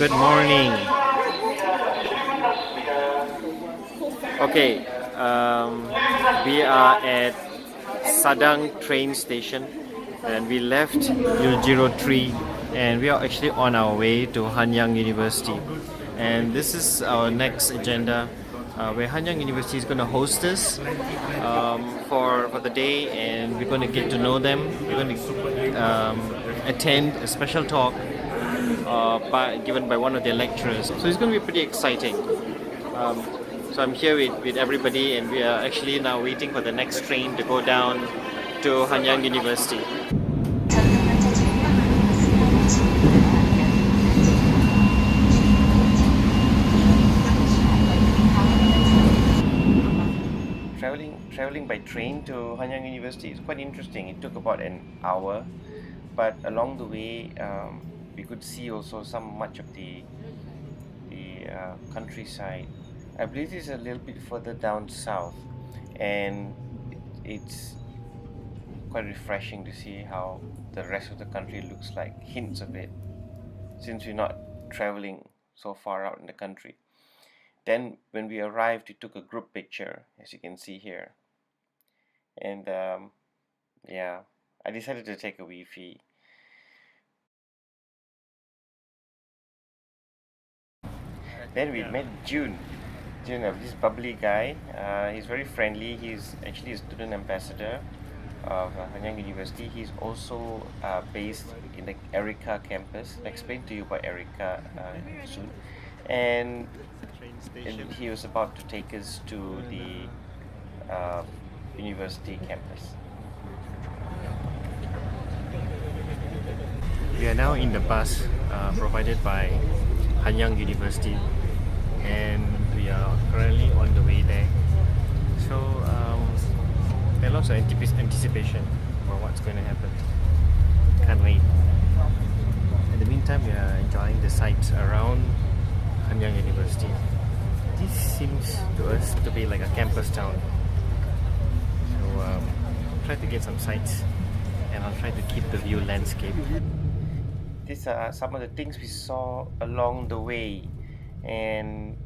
Good morning. Okay, we are at Sadang train station and we left U03 and we are actually on our way to Hanyang University. And this is our next agenda where Hanyang University is going to host us for the day, and we're going to get to know them. We're going to attend a special talk given by one of their lecturers. So it's going to be pretty exciting. So I'm here with everybody, and we are actually now waiting for the next train to go down to Hanyang University. Traveling by train to Hanyang University is quite interesting. It took about an hour, but along the way we could see also much of the countryside. I believe it's a little bit further down south, and it's quite refreshing to see how the rest of the country looks like, hints of it, since we're not traveling so far out in the country. Then when we arrived, we took a group picture, as you can see here. And yeah, I decided to take a Wi-Fi. Then we met June. June, this bubbly guy. He's very friendly. He's actually a student ambassador of Hanyang University. He's also based in the Erica campus. I'll explain to you about Erica soon. And he was about to take us to the university campus. We are now in the bus provided by Hanyang University, and we are currently on the way there. So there are lots of anticipation for what's going to happen. Can't wait. In the meantime, we are enjoying the sights around Hanyang University. This seems to us to be like a campus town. So try to get some sights, and I'll try to keep the view landscape. These are some of the things we saw along the way, and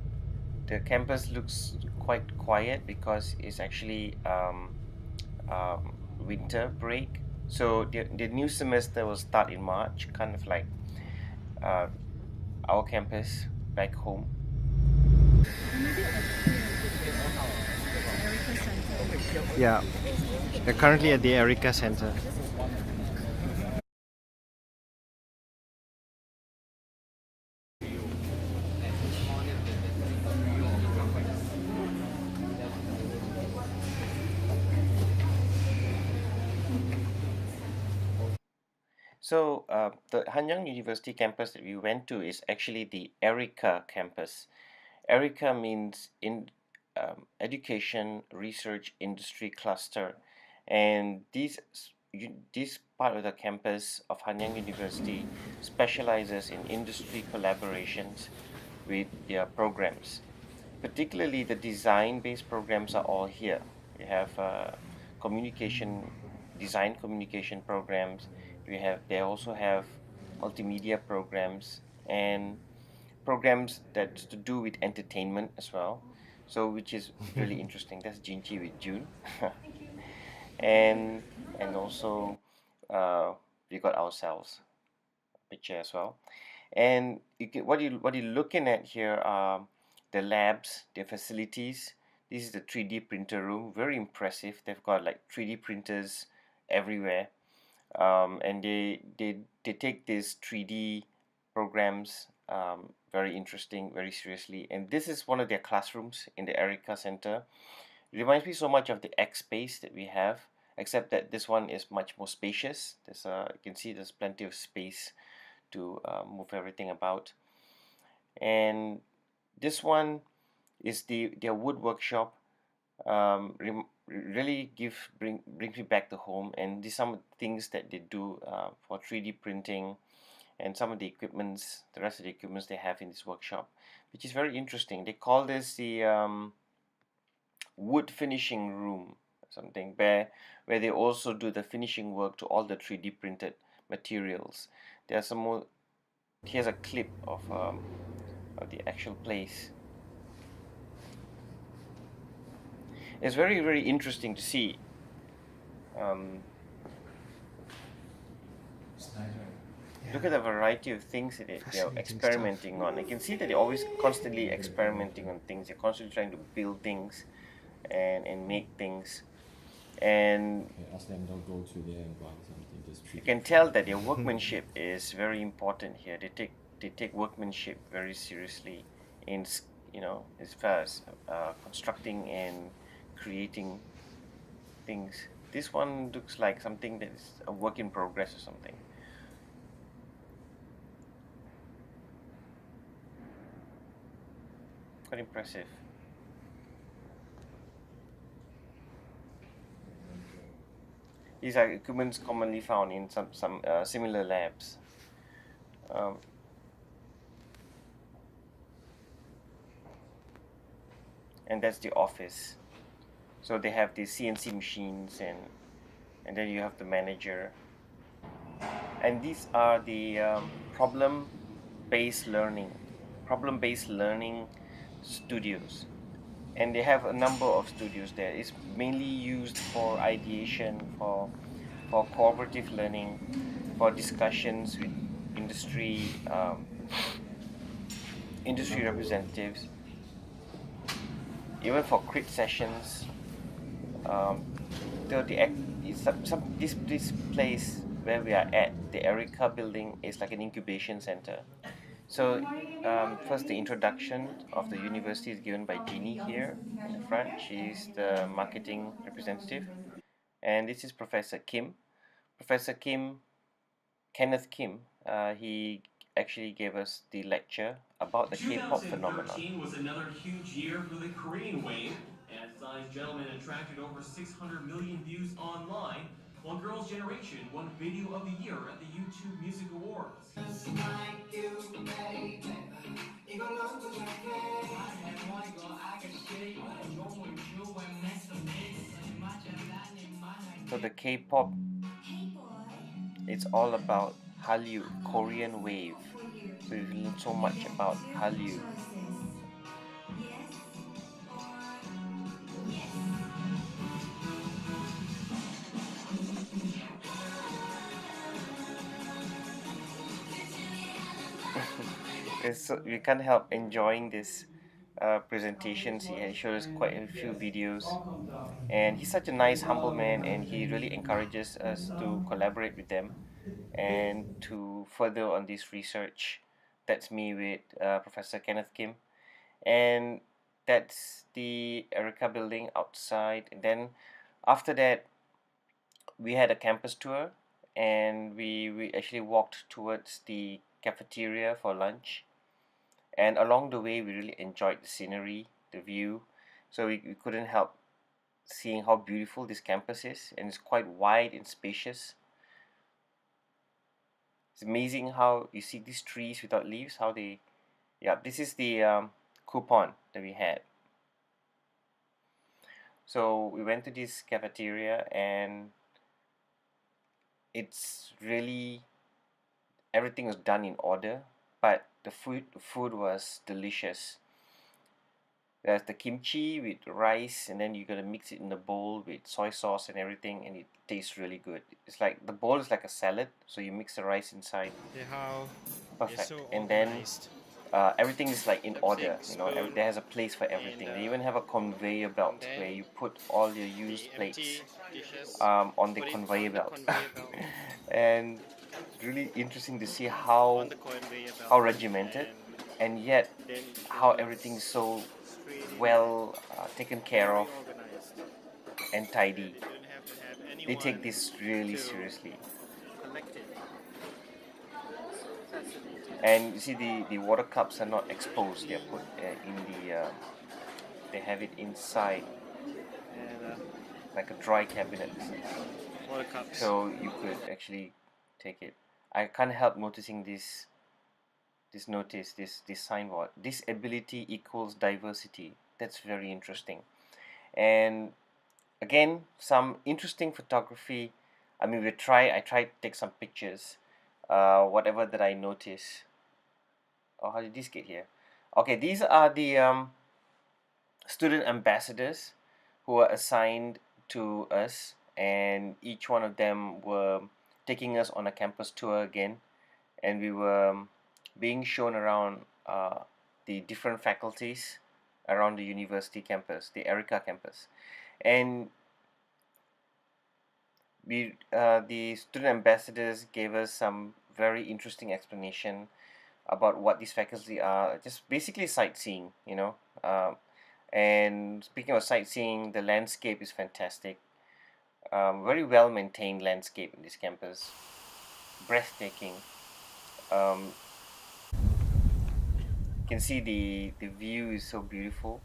the campus looks quite quiet because it's actually winter break. So the new semester will start in March, kind of like our campus back home. Yeah, we're currently at the Erica Center. So the Hanyang University campus that we went to is actually the Erica campus. Erica means in education, research, industry cluster, and this part of the campus of Hanyang University specializes in industry collaborations with their programs. Particularly the design-based programs are all here. We have communication, design communication programs. They also have multimedia programs and programs that's to do with entertainment as well. So which is really interesting. That's Jinchi with June. and also we got ourselves a picture as well. And what you're looking at here are the labs, their facilities. This is the 3D printer room, very impressive. They've got like 3D printers everywhere, and they take these 3D programs very interesting, very seriously. And this is one of their classrooms in the Erica Center. It reminds me so much of the X space that we have, except that this one is much more spacious. You can see there's plenty of space to move everything about. And this one is their wood workshop. Really brings me back to home, and these some of the things that they do for 3D printing, and some of the rest of the equipments they have in this workshop, which is very interesting. They call this the wood finishing room, something where they also do the finishing work to all the 3D printed materials. There are some more Here's a clip of the actual place. It's very, very interesting to see. Um, Look at the variety of things that they're Fascinating stuff. experimenting on. I can see that they're always constantly experimenting on things. They're constantly trying to build things and make things. And Okay, ask them don't go to there and buy something, just you treat can it tell free. that their workmanship is very important here. They take workmanship very seriously in as far as constructing and creating things. This one looks like something that is a work in progress or something. Quite impressive. These are equipments commonly found in some similar labs. Um, and that's the office. So they have the CNC machines and then you have the manager. And these are the problem-based learning studios. And they have a number of studios there. It's mainly used for ideation, for cooperative learning, for discussions with industry industry representatives, even for crit sessions. Um, this place where we are at, the Erica building, is like an incubation center. So first, the introduction of the university is given by Jeannie here in the front. She's the marketing representative, and this is Professor Kim. Professor Kim, Kenneth Kim. He actually gave us the lecture about the K-pop phenomenon. 2013 was another huge year for the Korean wave, as Psy's Gentleman attracted over 600 million views online, while Girls' Generation won Video of the Year at the YouTube Music Awards. So the K-pop, it's all about Hallyu, Korean wave. So we've learned so much about Hallyu. Yes or yes. We can't help enjoying this presentations. He showed us quite a few videos, and he's such a nice, humble man, and he really encourages us to collaborate with them and to further on this research. That's me with Professor Kenneth Kim, and that's the Erica building outside. And then after that, we had a campus tour, and we actually walked towards the cafeteria for lunch. And along the way, we really enjoyed the scenery, the view. So we couldn't help seeing how beautiful this campus is, and it's quite wide and spacious. It's amazing how you see these trees without leaves, how they, yeah, this is the coupon that we had. So we went to this cafeteria, and it's really, everything was done in order, but the food was delicious. There's the kimchi with rice, and then you gotta mix it in a bowl with soy sauce and everything, and it tastes really good. It's like the bowl is like a salad, so you mix the rice inside. Yeah, how they're Perfect. so And then organized. everything is like in The order. big You know, spoon there has a place for and everything. They even have a conveyor and belt then where you put all your the used plates empty dishes, on the put it conveyor on the belt. conveyor belt, And it's really interesting to see on how the conveyor how belt, regimented, and and yet then how everything is so it's really well taken care very of organized. and And tidy. you don't have to have They anyone take this really to seriously. collect it. Fascinating. And you see, the water cups are not exposed. They're put in the they have it inside And like a dry cabinet, water cups. so you could actually take it. I can't help noticing this signboard. Disability equals diversity. That's very interesting. And again, some interesting photography. I mean, I tried to take some pictures, whatever that I notice. Oh, how did this get here? Okay, these are the student ambassadors who were assigned to us, and each one of them were taking us on a campus tour again, and we were being shown around the different faculties around the university campus, the Erica campus. And the student ambassadors gave us some very interesting explanation about what these faculty are. Just basically sightseeing, you know. And speaking of sightseeing, the landscape is fantastic. Very well maintained landscape in this campus, breathtaking. Um, you can see the view is so beautiful.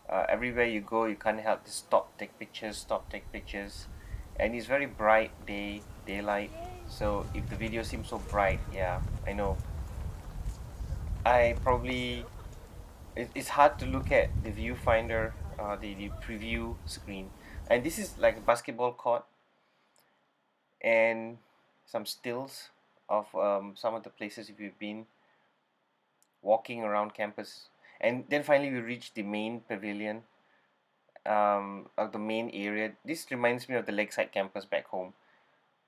Everywhere you go, you can't help to stop, take pictures, stop, take pictures, and it's very bright daylight. So if the video seems so bright, yeah, I know. I probably it's hard to look at the viewfinder, the preview screen, and this is like a basketball court and some stills of some of the places if you've been walking around campus. And then finally we reached the main pavilion, of the main area. This reminds me of the Lakeside campus back home,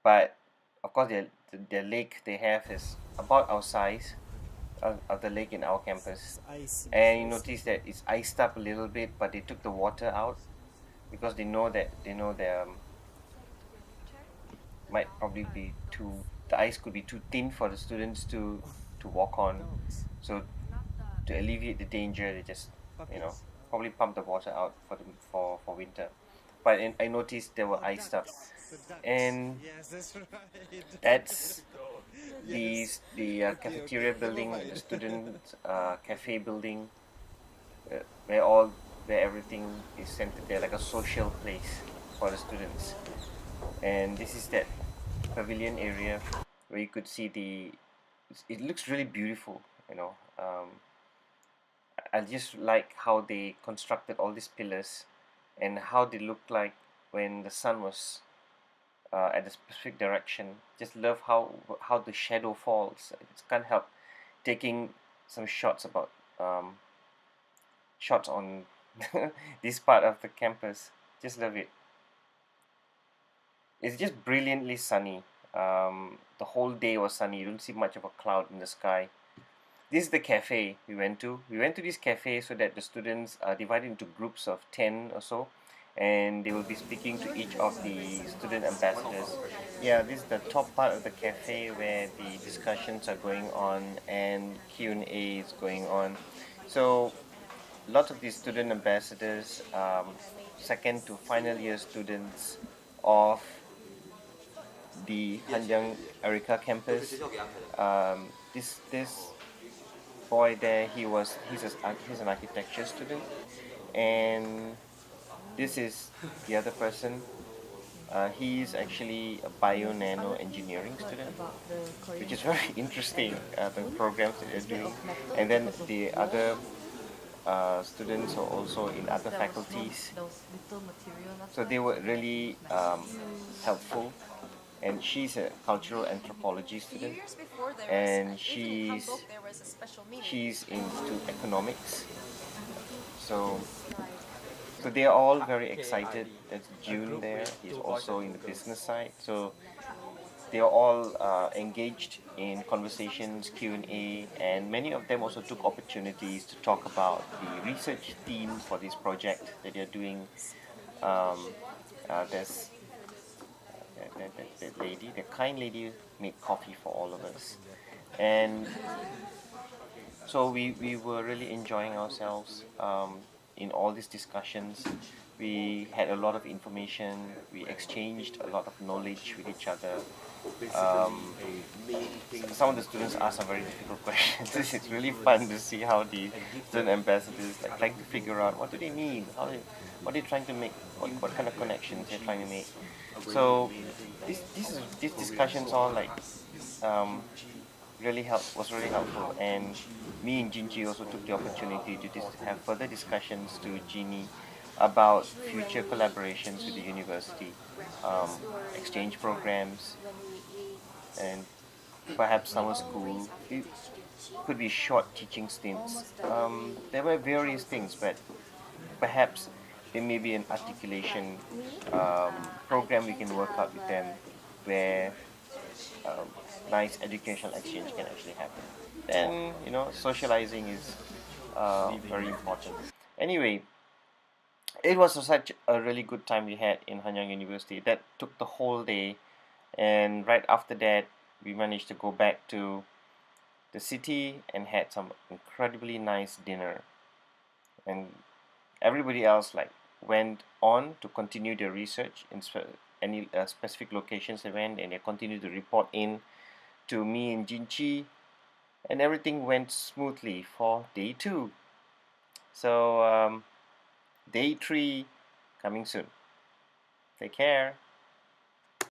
but of course the lake they have is about our size of the lake in our campus. And you notice that it's iced up a little bit, but they took the water out because they know that might probably be too the ice could be too thin for the students to walk on. So to alleviate the danger, they just you know probably pump the water out for winter. But I noticed they were iced up, and Yes, that's right. that's the cafeteria building, the student cafe building, uh, where all where everything is centered there, like a social place for the students. And this is that pavilion area where you could see it looks really beautiful, you know. I just like how they constructed all these pillars and how they look like when the sun was at a specific direction. Just love how the shadow falls. I just can't help taking some um, shots on this part of the campus. Just love it. It's just brilliantly sunny. The whole day was sunny. You don't see much of a cloud in the sky. This is the cafe we went to. We went to this cafe so that the students are divided into groups of 10 or so, and they will be speaking to each of the student ambassadors. Yeah, this is the top part of the cafe where the discussions are going on and Q&A is going on. So lots of these student ambassadors, second to final year students of the Hanyang Erica campus. This boy there, he's an architecture student, and this is the other person. He's actually a bio nano engineering student, which is very interesting. The programs that they're doing, and then the other students are also in other faculties. So they were really helpful. And she's a cultural anthropology student, and she's into economics. So so they are all very excited. There's June there. He's also in the business side. So they are all engaged in conversations, Q&A, and many of them also took opportunities to talk about the research themes for this project that they're doing. There's that lady, the kind lady, made coffee for all of us, and so we were really enjoying ourselves in all these discussions. We had a lot of information. We exchanged a lot of knowledge with each other. Um, some of the students asked some very difficult questions. It's really fun to see how the student ambassadors like trying to figure out what do they mean, what are they trying to make, what kind of connections they're trying to make. So these discussions all like um, was really helpful, and me and Jinji also took the opportunity to have further discussions to Jeannie about future collaborations with the university, um, exchange programs, and perhaps summer school. could be short teaching stints. There were various things, but perhaps there may be an articulation program we can work out with them where um, nice educational exchange can actually happen. Then, socializing is very important. Anyway, it was such a really good time we had in Hanyang University. That took the whole day, and right after that, we managed to go back to the city and had some incredibly nice dinner. And everybody else like went on to continue their research in any specific locations they went, and they continued to report in to me and Jinchi, and everything went smoothly for day 2. So day 3 coming soon. Take care.